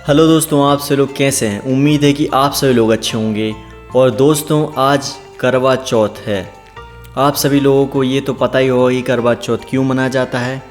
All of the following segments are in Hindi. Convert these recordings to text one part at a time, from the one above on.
हेलो दोस्तों, आप सभी लोग कैसे हैं। उम्मीद है कि आप सभी लोग अच्छे होंगे। और दोस्तों, आज करवा चौथ है। आप सभी लोगों को ये तो पता ही होगा कि करवा चौथ क्यों मनाया जाता है।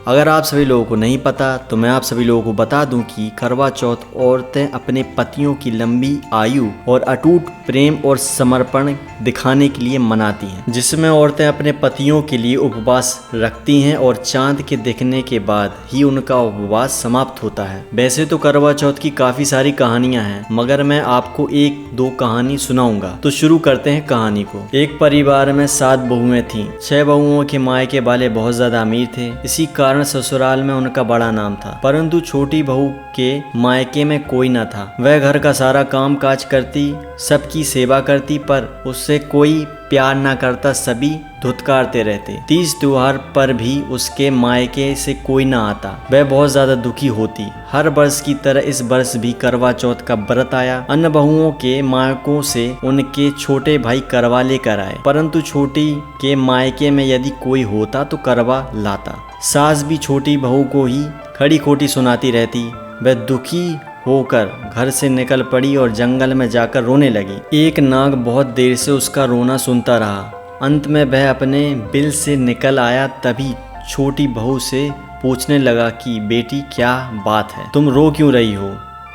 अगर आप सभी लोगों को नहीं पता तो मैं आप सभी लोगों को बता दूं कि करवा चौथ औरतें अपने पतियों की लंबी आयु और अटूट प्रेम और समर्पण दिखाने के लिए मनाती हैं, जिसमें औरतें अपने पतियों के लिए उपवास रखती हैं और चांद के दिखने के बाद ही उनका उपवास समाप्त होता है। वैसे तो करवा चौथ की काफी सारी कहानियां हैं, मगर मैं आपको एक दो कहानी सुनाऊंगा। तो शुरू करते हैं कहानी को। एक परिवार में 7 बहुएं थीं। 6 बहुओं के मायके वाले बहुत ज्यादा अमीर थे। इसी कारण ससुराल में उनका बड़ा नाम था। परंतु छोटी बहू के मायके में कोई न था। वह घर का सारा काम काज करती, सबकी सेवा करती, पर उससे कोई प्यार न करता। सभी धुतकारते रहते। तीज त्योहार पर भी उसके मायके से कोई न आता। वह बहुत ज्यादा दुखी होती। हर वर्ष की तरह इस वर्ष भी करवा चौथ का व्रत आया। अन्य बहुओं के मायकों से उनके छोटे भाई करवा लेकर आए, परंतु छोटी के मायके में यदि कोई होता तो करवा लाता। सास भी छोटी बहू को ही खड़ी खोटी सुनाती रहती। वह दुखी होकर घर से निकल पड़ी और जंगल में जाकर रोने लगी। एक नाग बहुत देर से उसका रोना सुनता रहा। अंत में वह अपने बिल से निकल आया। तभी छोटी बहू से पूछने लगा कि बेटी, क्या बात है, तुम रो क्यों रही हो।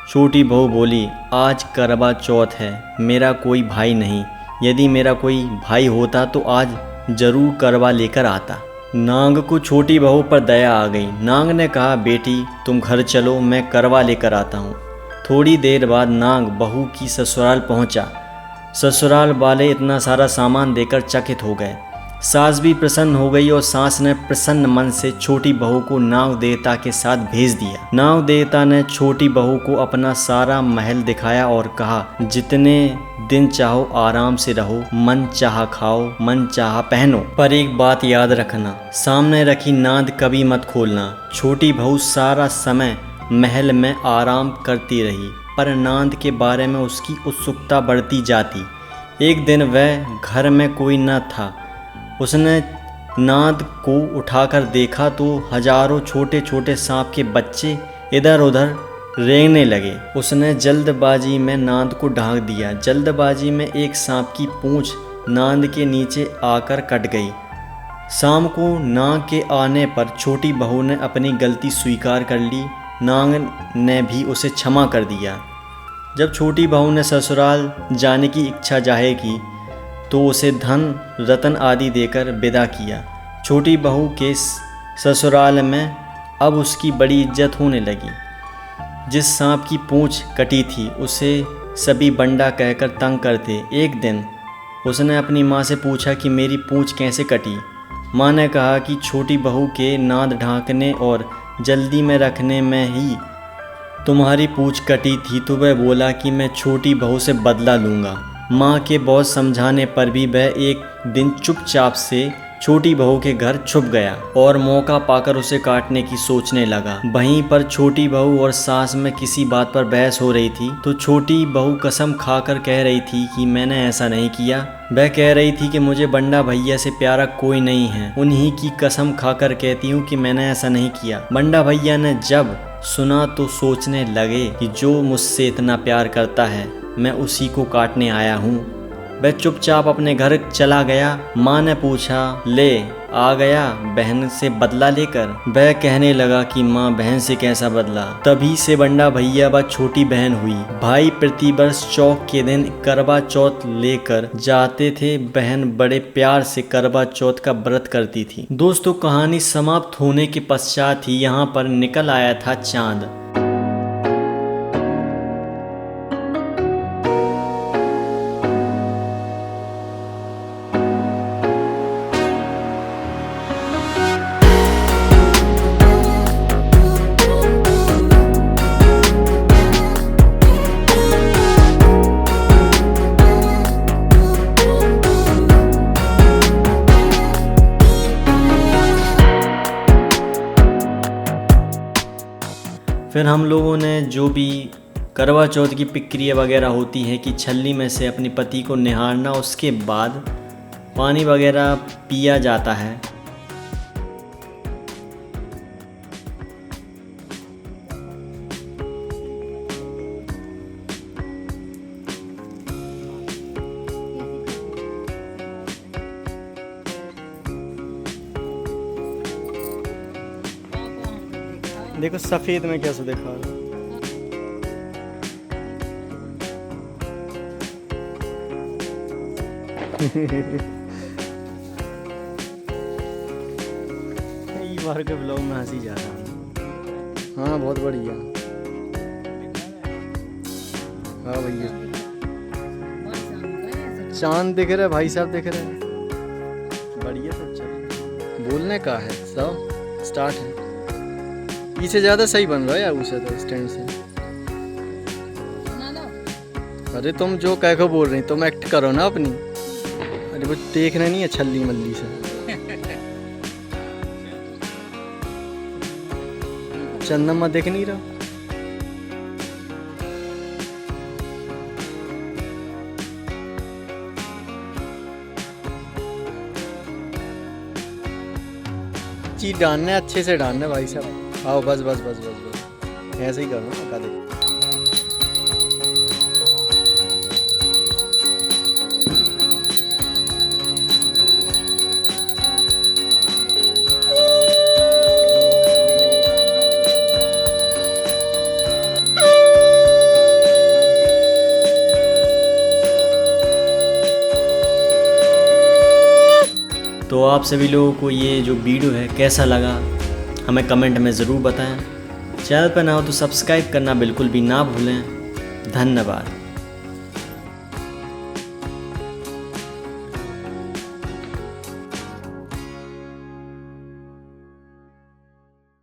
छोटी बहू बोली, आज करवा चौथ है, मेरा कोई भाई नहीं। यदि मेरा कोई भाई होता तो आज जरूर करवा लेकर आता। नाग को छोटी बहू पर दया आ गई। नाग ने कहा, बेटी तुम घर चलो, मैं करवा लेकर आता हूँ। थोड़ी देर बाद नाग बहू की ससुराल पहुँचा। ससुराल वाले इतना सारा सामान देकर चकित हो गए। सास भी प्रसन्न हो गई और सास ने प्रसन्न मन से छोटी बहू को नाग देवता के साथ भेज दिया। नाग देवता ने छोटी बहू को अपना सारा महल दिखाया और कहा, जितने दिन चाहो आराम से रहो, मन चाहा खाओ, मन चाहा पहनो, पर एक बात याद रखना, सामने रखी नाद कभी मत खोलना। छोटी बहू सारा समय महल में आराम करती रही, पर नाद के बारे में उसकी उत्सुकता बढ़ती जाती। एक दिन वह घर में कोई न था। उसने नाद को उठाकर देखा तो हजारों छोटे छोटे सांप के बच्चे इधर उधर रेंगने लगे। उसने जल्दबाजी में नाद को ढांक दिया। जल्दबाजी में एक सांप की पूंछ नाद के नीचे आकर कट गई। शाम को नाग के आने पर छोटी बहू ने अपनी गलती स्वीकार कर ली। नाग ने भी उसे क्षमा कर दिया। जब छोटी बहू ने ससुराल जाने की इच्छा जाहिर की तो उसे धन रतन आदि देकर विदा किया। छोटी बहू के ससुराल में अब उसकी बड़ी इज्जत होने लगी। जिस सांप की पूंछ कटी थी उसे सभी बंडा कहकर तंग करते। एक दिन उसने अपनी माँ से पूछा कि मेरी पूंछ कैसे कटी। माँ ने कहा कि छोटी बहू के नाद ढांकने और जल्दी में रखने में ही तुम्हारी पूंछ कटी थी। तो वह बोला कि मैं छोटी बहू से बदला लूँगा। माँ के बहुत समझाने पर भी वह एक दिन चुपचाप से छोटी बहू के घर छुप गया और मौका पाकर उसे काटने की सोचने लगा। वहीं पर छोटी बहू और सास में किसी बात पर बहस हो रही थी तो छोटी बहू कसम खाकर कह रही थी कि मैंने ऐसा नहीं किया। वह कह रही थी कि मुझे बंडा भैया से प्यारा कोई नहीं है, उन्हीं की कसम खाकर कहती हूँ कि मैंने ऐसा नहीं किया। बंडा भैया ने जब सुना तो सोचने लगे कि जो मुझसे इतना प्यार करता है मैं उसी को काटने आया हूँ। वह चुपचाप अपने घर चला गया। माँ ने पूछा, ले आ गया बहन से बदला लेकर। वह कहने लगा कि माँ, बहन से कैसा बदला। तभी से बंडा भैया व छोटी बहन हुई। भाई प्रतिवर्ष चौक के दिन करवा चौथ लेकर जाते थे। बहन बड़े प्यार से करवा चौथ का व्रत करती थी। दोस्तों, कहानी समाप्त होने के पश्चात ही यहाँ पर निकल आया था चांद। फिर हम लोगों ने जो भी करवा चौथ की प्रक्रिया वगैरह होती है कि छलनी में से अपने पति को निहारना, उसके बाद पानी वगैरह पिया जाता है। देखो सफेद में कैसे दिखा रहा। ये बार के ब्लॉग में हंसी जा रहा हूँ। हाँ बहुत बढ़िया। हाँ भैया चांद दिख रहा है, भाई साहब दिख रहे हैं। बढ़िया सब चल। बोलने का है सब स्टार्ट है। पीछे ज़्यादा सही बन रहा है यार उसे तो स्टैंड से। अरे तुम जो कह को बोल रही तुम एक्ट करो ना अपनी। अरे वो देखना नहीं है छल्ली मल्ली से। चंदमा देख नहीं रहा। चीज डालना है अच्छे से डालना है भाई साहब। आओ बस बस बस बस बस ऐसे ही करो ना। का देखो तो आप सभी लोगों को ये जो वीडियो है कैसा लगा हमें कमेंट में ज़रूर बताएं। चैनल पर ना हो तो सब्सक्राइब करना बिल्कुल भी ना भूलें। धन्यवाद।